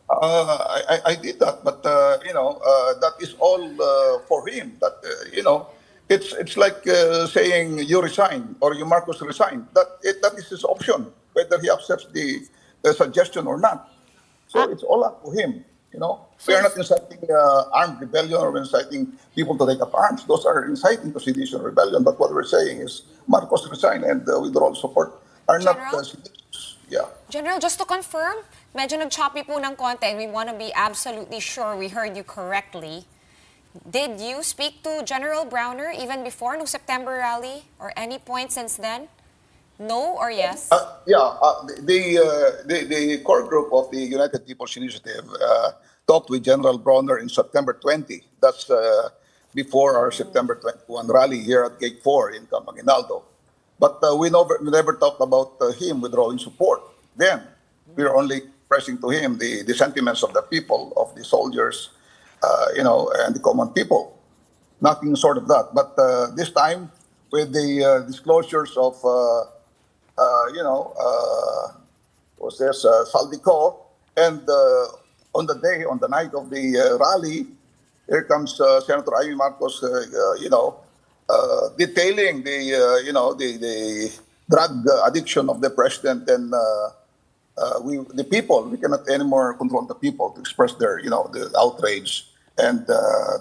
I did that, but you know, that is all for him. That you know, it's like saying you resign or you Marcos resign. That is his option, whether he accepts the suggestion or not. So it's all up to him. You know, we are not inciting armed rebellion or inciting people to take up arms. Those are inciting to sedition rebellion. But what we're saying is Marcos resign and withdraw support are not seditious. Yeah. General, just to confirm, medyo nag-choppy po ng konti and we want to be absolutely sure we heard you correctly. Did you speak to General Browner even before no September rally or any point since then? No or yes? The core group of the United People's Initiative talked with General Browner in September 20. That's before our September 21 rally here at Gate 4 in Campanguinaldo. But we never talked about him withdrawing support. Then we were only pressing to him the sentiments of the people, of the soldiers, you know, and the common people. Nothing short of that. But this time, with the disclosures of you know, was this Saldico, and on the night of the rally, here comes Senator Amy Marcos, you know, detailing the, you know, the drug addiction of the president, and the people, we cannot anymore control the people to express their, you know, the outrage and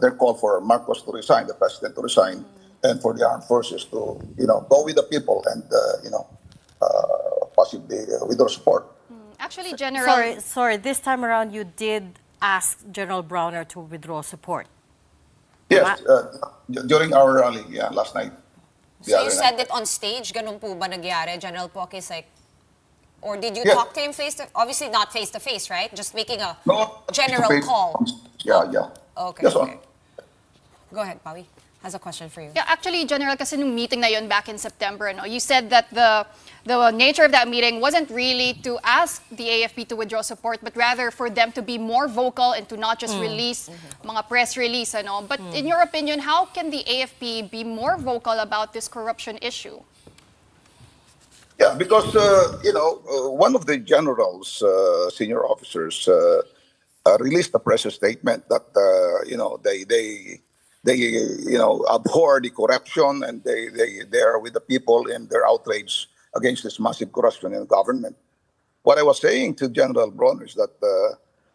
their call for Marcos to resign, the president to resign, and for the armed forces to, you know, go with the people and, you know, possibly withdraw support. Actually, General... Sorry, this time around you did ask General Browner to withdraw support. Yes, during our rally, yeah, last night. So you said it on stage? Ganun po ba nagyari? General Poc is like... Or did you talk to him obviously not face-to-face, right? Just making a general call. Yeah. Okay. Yes, okay. Go ahead, Pawi has a question for you. Yeah, actually, General, kasi nung meeting na yun back in September, no, you said that the nature of that meeting wasn't really to ask the AFP to withdraw support, but rather for them to be more vocal and to not just release mga press release. Ano. But in your opinion, how can the AFP be more vocal about this corruption issue? Yeah, because one of the generals, senior officers, released a press statement that they abhor the corruption, and they are with the people in their outrage against this massive corruption in government. What I was saying to General Bronner is that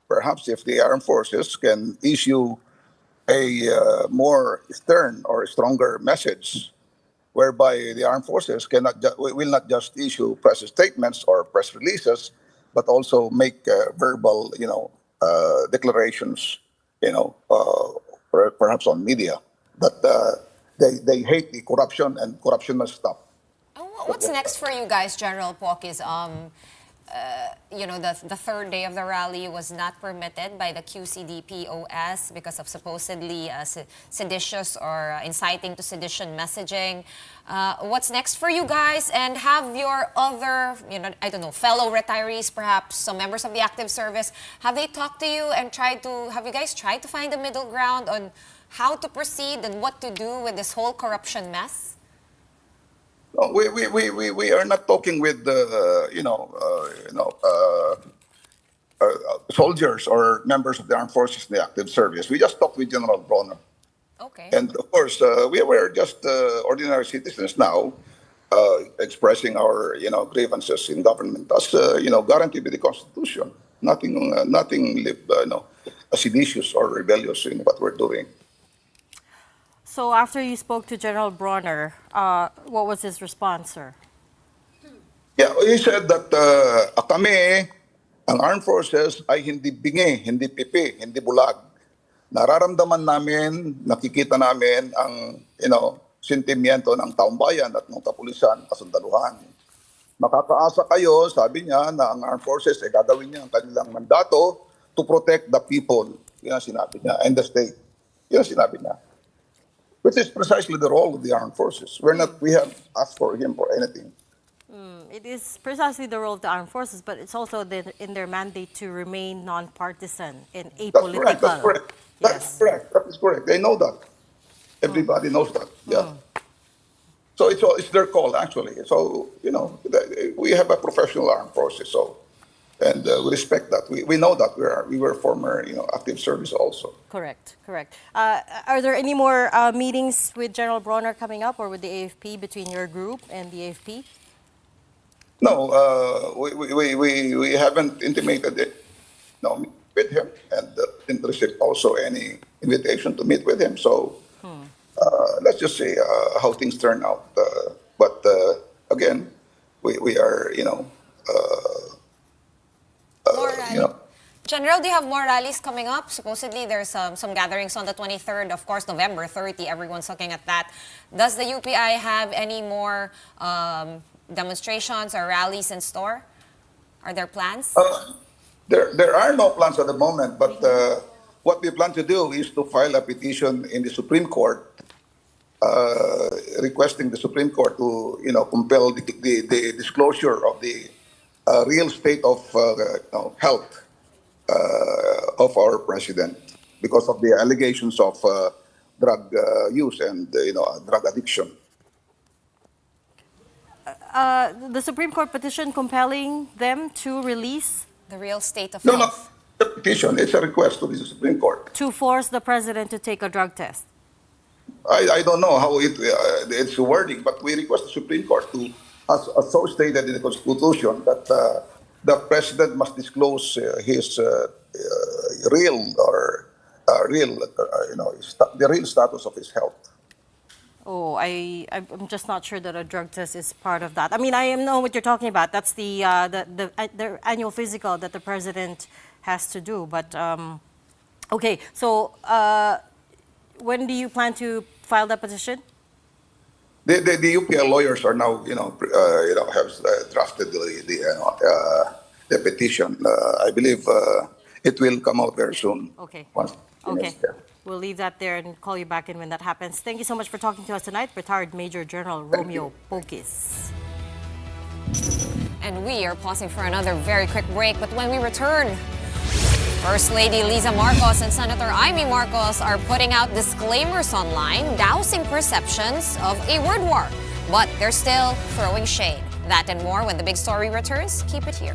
perhaps if the armed forces can issue a more stern or stronger message, whereby the armed forces will not just issue press statements or press releases, but also make verbal, declarations, perhaps on media that they hate the corruption and corruption must stop. What's next for you guys, General Pokis? The third day of the rally was not permitted by the QCDPOS because of supposedly seditious or inciting to sedition messaging. What's next for you guys? And have your other, fellow retirees, perhaps some members of the active service, have they talked to you and have you guys tried to find a middle ground on how to proceed and what to do with this whole corruption mess? No, we are not talking with soldiers or members of the armed forces in the active service. We just talked with General Bronner. Okay. And of course, we were just ordinary citizens now, expressing our grievances in government as guaranteed by the Constitution. Nothing seditious or rebellious in what we're doing. So after you spoke to General Bronner, what was his response, sir? Yeah, he said that kami, ang armed forces ay hindi bingi, hindi pipi, hindi bulag. Nararamdaman namin, nakikita namin ang sentimiento ng taong bayan at ng kapulisan, kasundaluhan. Makakaasa kayo, sabi niya, na ang armed forces ay gagawin niya ang kanilang mandato to protect the people. Yan ang sinabi niya, and the state. Yan ang sinabi niya. Which is precisely the role of the armed forces. We have asked for him for anything. It is precisely the role of the armed forces, but it's also in their mandate to remain non-partisan and apolitical. That's correct. That's correct. That is correct. They know that. Everybody knows that. Yeah. So it's their call, actually. So, we have a professional armed forces, and we respect that. We know that we were former, active service also. Correct. Are there any more meetings with General Bronner coming up or with the AFP between your group and the AFP? No, we haven't intimated it. No, with him, and didn't receive also any invitation to meet with him. So let's just see how things turn out. But again, we are, General, do you have more rallies coming up? Supposedly there's some gatherings on the 23rd, of course, November 30. Everyone's looking at that. Does the UPI have any more demonstrations or rallies in store? Are there plans? There are no plans at the moment, but what we plan to do is to file a petition in the Supreme Court requesting the Supreme Court to compel the disclosure of the real state of health of our president because of the allegations of drug use and drug addiction. The Supreme Court petition compelling them to release the real state of health? No, not a petition. It's a request to the Supreme Court. To force the president to take a drug test? I don't know how it's wording, but we request the Supreme Court to, as so stated in the Constitution, that the president must disclose his real the real status of his health. Oh, I'm just not sure that a drug test is part of that. I mean, I know what you're talking about. That's the annual physical that the president has to do. But okay, so when do you plan to file that petition? The UPL lawyers are now have drafted the petition. I believe it will come out very soon. Okay. Okay. We'll leave that there and call you back in when that happens. Thank you so much for talking to us tonight, retired Major General Romeo Pokis. And we are pausing for another very quick break, but when we return, First Lady Liza Marcos and Senator Amy Marcos are putting out disclaimers online, dousing perceptions of a word war, but they're still throwing shade. That and more when the big story returns. Keep it here.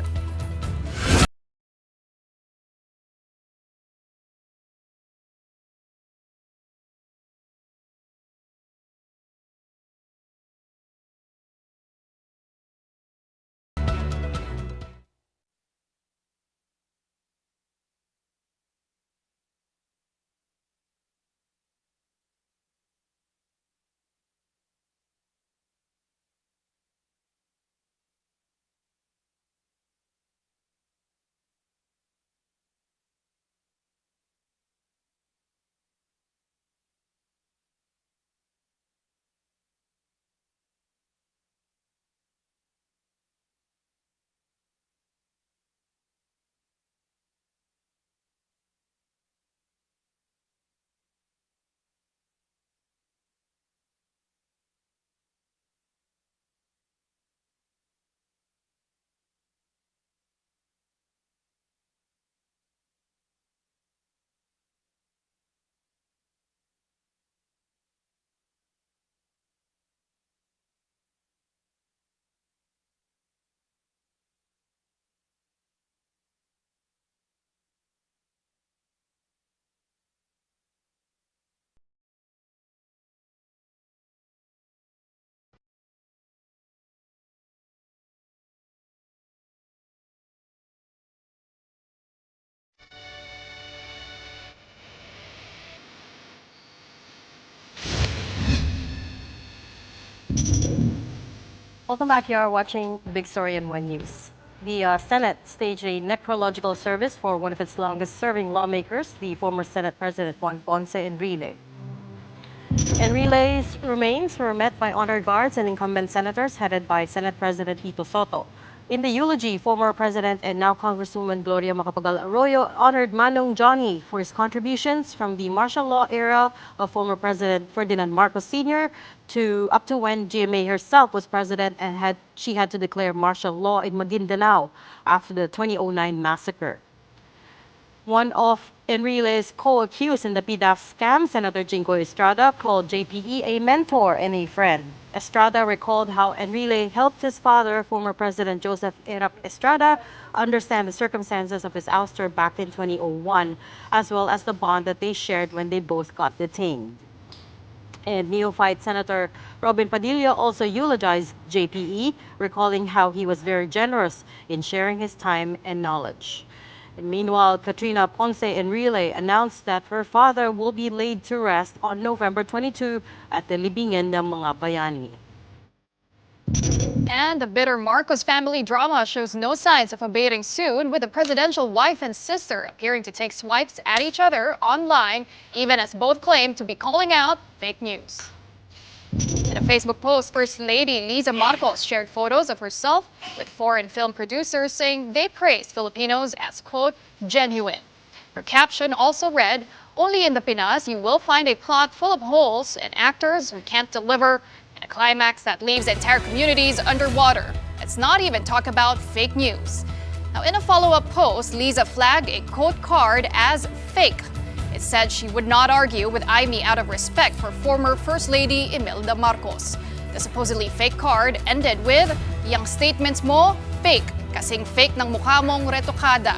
Welcome back. You are watching Big Story in One News. The Senate staged a necrological service for one of its longest-serving lawmakers, the former Senate President Juan Ponce Enrile. Enrile's remains were met by honored guards and incumbent senators headed by Senate President Tito Soto. In the eulogy, former President and now Congresswoman Gloria Macapagal Arroyo honored Manong Johnny for his contributions from the martial law era of former President Ferdinand Marcos Sr. to up to when GMA herself was president and she had to declare martial law in Maguindanao after the 2009 massacre. One of Enrile's co-accused in the PDAF scam, Senator Jingo Estrada, called JPE a mentor and a friend. Estrada recalled how Enrile helped his father, former President Joseph Erap Estrada, understand the circumstances of his ouster back in 2001, as well as the bond that they shared when they both got detained. And neophyte Senator Robin Padilla also eulogized JPE, recalling how he was very generous in sharing his time and knowledge. And meanwhile, Katrina Ponce Enrile announced that her father will be laid to rest on November 22 at the Libingan ng mga Bayani. And the bitter Marcos family drama shows no signs of abating soon, with the presidential wife and sister appearing to take swipes at each other online, even as both claim to be calling out fake news. In a Facebook post, First Lady Liza Marcos shared photos of herself with foreign film producers saying they praised Filipinos as, quote, genuine. Her caption also read, "Only in the Pinas you will find a plot full of holes and actors who can't deliver, and a climax that leaves entire communities underwater. Let's not even talk about fake news." Now, in a follow-up post, Liza flagged a quote card as fake. It said she would not argue with Aimee out of respect for former First Lady Imelda Marcos. The supposedly fake card ended with, "Yang statements mo, fake, kasing fake ng mukha mong retokada."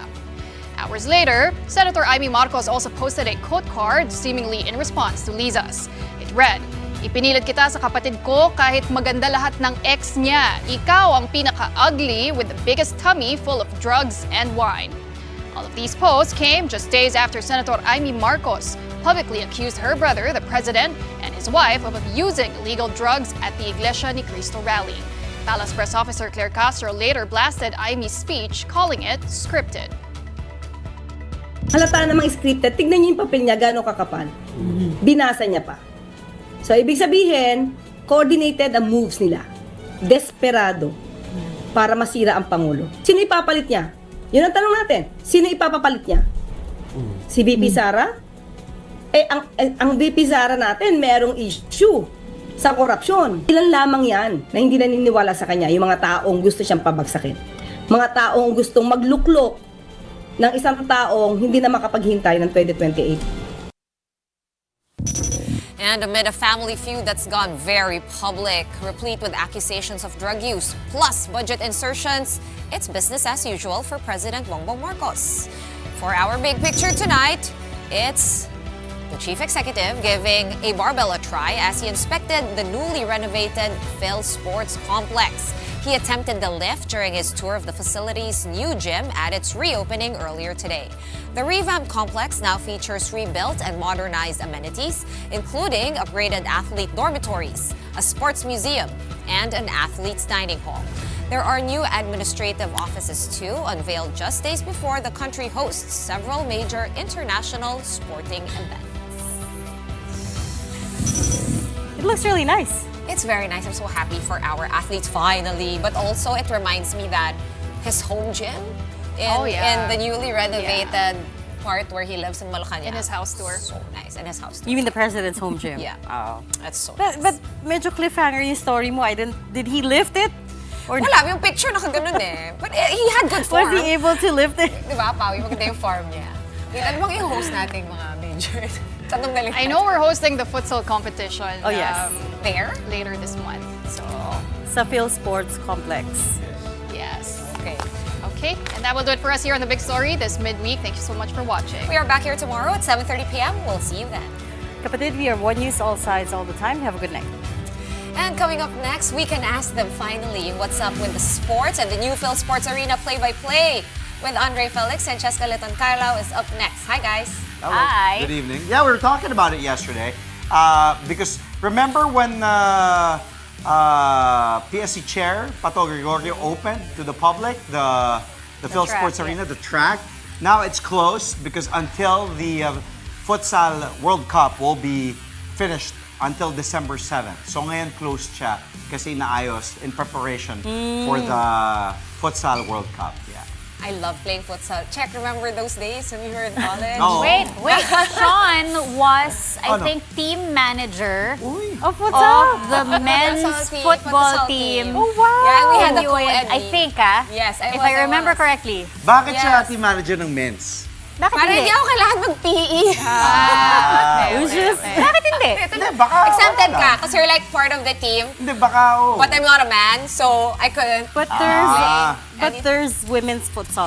Hours later, Senator Aimee Marcos also posted a quote card seemingly in response to Liza's. It read, "Ipinilit kita sa kapatid ko kahit maganda lahat ng ex niya. Ikaw ang pinaka-ugly with the biggest tummy full of drugs and wine." All of these posts came just days after Senator Aimee Marcos publicly accused her brother, the president, and his wife of abusing illegal drugs at the Iglesia ni Cristo rally. Palace Press Officer Claire Castro later blasted Aimee's speech, calling it scripted. Halata namang scripted. Tignan niyo yung papel niya, gano'ng kakapal. Binasa niya pa. So, ibig sabihin, coordinated ang moves nila. Desperado para masira ang Pangulo. Sino ipapalit niya? Yun ang tanong natin. Sino ipapapalit niya? Si VP Sara? Ang VP Sara natin, merong issue sa korupsyon. Ilan lamang yan na hindi naniniwala sa kanya, yung mga taong gusto siyang pabagsakin. Mga taong gustong magluklok ng isang taong hindi na makapaghintay ng 2028. And amid a family feud that's gone very public, replete with accusations of drug use, plus budget insertions, it's business as usual for President Bongbong Marcos. For our big picture tonight, it's the chief executive giving a barbell a try as he inspected the newly renovated Phil Sports Complex. He attempted the lift during his tour of the facility's new gym at its reopening earlier today. The revamped complex now features rebuilt and modernized amenities, including upgraded athlete dormitories, a sports museum, and an athlete's dining hall. There are new administrative offices too, unveiled just days before the country hosts several major international sporting events. It looks really nice. It's very nice. I'm so happy for our athletes finally. But also, it reminds me that his home gym in the newly renovated part where he lives in Malacanang. In his house tour. So nice. In his house tour. You mean the president's home gym? Yeah. Oh. That's so But nice. medyo cliffhanger yung story mo. Did he lift it? Or Wala, yung picture nakaganon eh. But he had good form. was he able to lift it? Diba, Pawi? Maganda yung form niya. Wait, ano bang yung host nating mga major? Tanong na lang. I know we're hosting the futsal competition. Oh, yes. There? Later this month. So, Sa Phil Sports Complex. yes. Okay. Okay, and that will do it for us here on The Big Story this midweek. Thank you so much for watching. We are back here tomorrow at 7:30 p.m. We'll see you then. Kapatid, we are One News all sides all the time. Have a good night. And coming up next, we can ask them finally what's up with the sports and the new Phil Sports Arena play-by-play with Andre Felix and Cheska Liton Carlao is up next. Hi, guys. Hello. Hi. Good evening. Yeah, we were talking about it yesterday. Because remember when PSC Chair Pato Gregorio opened to the public the Phil track, Sports Arena, the track? Now it's closed because until the Futsal World Cup will be finished until December 7th. So ngayon closed siya kasi naayos in preparation for the Futsal World Cup. Yeah. I love playing futsal. Check, remember those days when we were in college? No. Wait. Sean was, I Ano? think, team manager Oh, futsal. of the men's football team. Oh, wow. Yeah, we had the You and- co-ed. I think, Yes, I if was, I remember was. correctly. Bakit siya Yes. team manager ng men's? Bakit Para hindi? hindi ako kailangan mag-PE. Bakit hindi? Hindi, baka... Exempted ka because you're like part of the team. Hindi, baka... But I'm not a man, so I couldn't. But there's women's futsal